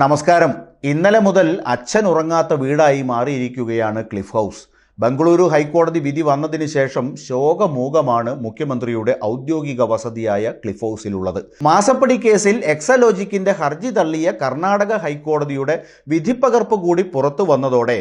നമസ്കാരം. ഇന്നലെ മുതൽ അച്ഛൻ ഉറങ്ങാത്ത വീടായി മാറിയിരിക്കുകയാണ് ക്ലിഫ് ഹൗസ്. ബംഗളൂരു ഹൈക്കോടതി വിധി വന്നതിന് ശേഷം ശോകമൂകമാണ് മുഖ്യമന്ത്രിയുടെ ഔദ്യോഗിക വസതിയായ ക്ലിഫ് ഹൗസിലുള്ളത്. മാസപ്പടി കേസിൽ എക്സലോജിക്കിന്റെ ഹർജി തള്ളിയ കർണാടക ഹൈക്കോടതിയുടെ വിധിപ്പകർപ്പ് കൂടി പുറത്തു വന്നതോടെ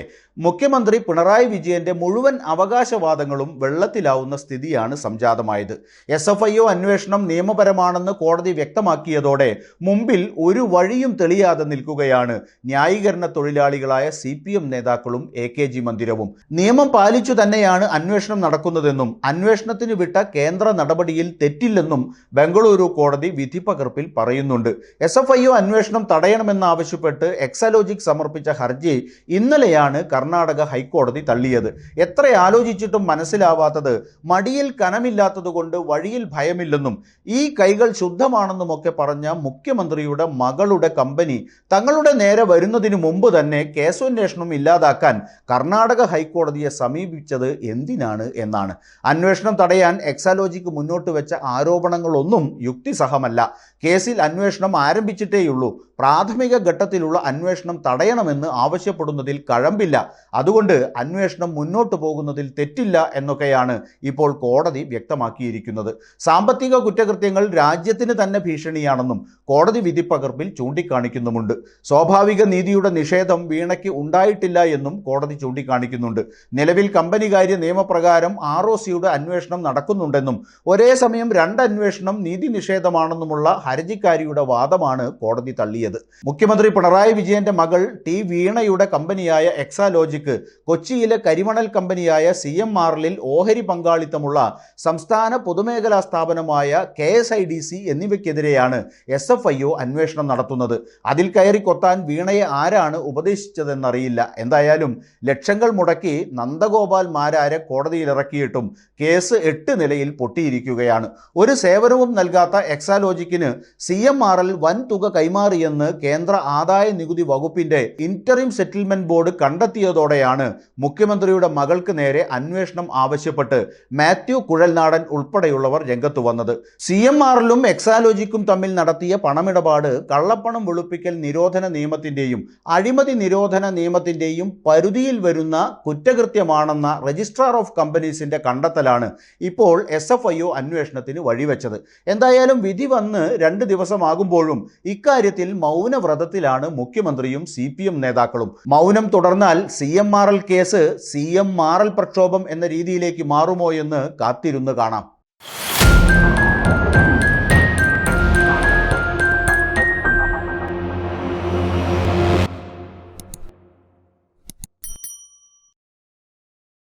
മുഖ്യമന്ത്രി പിണറായി വിജയന്റെ മുഴുവൻ അവകാശവാദങ്ങളും വെള്ളത്തിലാവുന്ന സ്ഥിതിയാണ് സംജാതമായത്. SFIO അന്വേഷണം നിയമപരമാണെന്ന് കോടതി വ്യക്തമാക്കിയതോടെ മുമ്പിൽ ഒരു വഴിയും തെളിയാതെ നിൽക്കുകയാണ് ന്യായീകരണ തൊഴിലാളികളായ CPM നേതാക്കളും AKG മന്ദിരവും. നിയമം പാലിച്ചു തന്നെയാണ് അന്വേഷണം നടക്കുന്നതെന്നും അന്വേഷണത്തിന് വിട്ട കേന്ദ്ര നടപടിയിൽ തെറ്റില്ലെന്നും ബംഗളൂരു കോടതി വിധിപ്പകർപ്പിൽ പറയുന്നുണ്ട്. SFIO അന്വേഷണം തടയണമെന്നാവശ്യപ്പെട്ട് എക്സലോജിക് സമർപ്പിച്ച ഹർജി ഇന്നലെയാണ് കർണാടക ഹൈക്കോടതി തള്ളിയത്. എത്ര ആലോചിച്ചിട്ടും മനസ്സിലാവാത്തത് മടിയിൽ കനമില്ലാത്തതുകൊണ്ട് വഴിയിൽ ഭയമില്ലെന്നും ഈ കൈകൾ ശുദ്ധമാണെന്നുമൊക്കെ പറഞ്ഞ മുഖ്യമന്ത്രിയുടെ മകളുടെ കമ്പനി തങ്ങളുടെ നേരെ വരുന്നതിന് മുമ്പ് തന്നെ കേസന്വേഷണം ഇല്ലാതാക്കാൻ കർണാടക ഹൈക്കോടതിയെ സമീപിച്ചത് എന്തിനാണ് എന്നാണ്. അന്വേഷണം തടയാൻ എക്സലോജിക്ക് മുന്നോട്ട് വെച്ച ആരോപണങ്ങളൊന്നും യുക്തിസഹമല്ല. കേസിൽ അന്വേഷണം ആരംഭിച്ചിട്ടേയുള്ളൂ. പ്രാഥമിക ഘട്ടത്തിലുള്ള അന്വേഷണം തടയണമെന്ന് ആവശ്യപ്പെടുന്നതിൽ കഴമ്പില്ല. അതുകൊണ്ട് അന്വേഷണം മുന്നോട്ട് പോകുന്നതിൽ തെറ്റില്ല എന്നൊക്കെയാണ് ഇപ്പോൾ കോടതി വ്യക്തമാക്കിയിരിക്കുന്നത്. സാമ്പത്തിക കുറ്റകൃത്യങ്ങൾ രാജ്യത്തിന് തന്നെ ഭീഷണിയാണെന്നും കോടതി വിധിപ്പകർപ്പിൽ ചൂണ്ടിക്കാണിക്കുന്നുമുണ്ട്. സ്വാഭാവിക നീതിയുടെ നിഷേധം വീണയ്ക്ക് ഉണ്ടായിട്ടില്ല എന്നും കോടതി ചൂണ്ടിക്കാണിക്കുന്നുണ്ട്. നിലവിൽ കമ്പനികാര്യ നിയമപ്രകാരം ROCയുടെ അന്വേഷണം നടക്കുന്നുണ്ടെന്നും ഒരേ സമയം രണ്ട് അന്വേഷണം നീതി നിഷേധമാണെന്നുമുള്ള ഹർജിക്കാരിയുടെ വാദമാണ് കോടതി തള്ളിയത്. മുഖ്യമന്ത്രി പിണറായി വിജയന്റെ മകൾ T വീണയുടെ കമ്പനിയായ എക്സലോജിക്ക് കൊച്ചിയിലെ കരിമണൽ കമ്പനിയായ CMRL ഓഹരി പങ്കാളിത്തമുള്ള സംസ്ഥാന പൊതുമേഖലാ സ്ഥാപനമായ KSIDC എന്നിവയ്ക്കെതിരെയാണ് SFIO അന്വേഷണം നടത്തുന്നത്. അതിൽ കയറി കൊത്താൻ വീണയെ ആരാണ് ഉപദേശിച്ചതെന്നറിയില്ല. എന്തായാലും ലക്ഷങ്ങൾ മുടക്കി നന്ദഗോപാൽ മാരാരെ കോടതിയിലിറക്കിയിട്ടും കേസ് 8 നിലയിൽ പൊട്ടിയിരിക്കുകയാണ്. ഒരു സേവനവും നൽകാത്ത എക്സലോജിക്കിന് CMRL വൻ തുക കൈമാറിയെന്ന് കേന്ദ്ര ആദായ നികുതി വകുപ്പിന്റെ ഇന്ററിം സെറ്റിൽമെന്റ് ബോർഡ് കണ്ടെത്തിയതോടെയാണ് മുഖ്യമന്ത്രിയുടെ മകൾക്ക് നേരെ അന്വേഷണം ആവശ്യപ്പെട്ട് മാത്യു കുഴൽനാടൻ ഉൾപ്പെടെയുള്ളവർ രംഗത്തു വന്നത്. CMRLും എക്സലോജിക്കും തമ്മിൽ നടത്തിയ പണമിടപാട് കള്ളപ്പണം വെളുപ്പിക്കൽ നിരോധന നിയമത്തിന്റെയും അഴിമതി നിരോധന നിയമത്തിന്റെയും പരിധിയിൽ വരുന്ന കുറ്റകൃത്യമാണെന്ന രജിസ്ട്രാർ ഓഫ് കമ്പനീസിന്റെ കണ്ടെത്തലാണ് ഇപ്പോൾ SFIO അന്വേഷണത്തിന് വഴിവെച്ചത്. എന്തായാലും വിധി വന്ന് 2 ദിവസമാകുമ്പോഴും ഇക്കാര്യത്തിൽ മൗനവ്രതത്തിലാണ് മുഖ്യമന്ത്രിയും CPM നേതാക്കളും. മൗനം തുടർന്നാൽ CMRL കേസ് CMRL പ്രക്ഷോഭം എന്ന രീതിയിലേക്ക് മാറുമോ എന്ന് കാത്തിരുന്ന് കാണാം.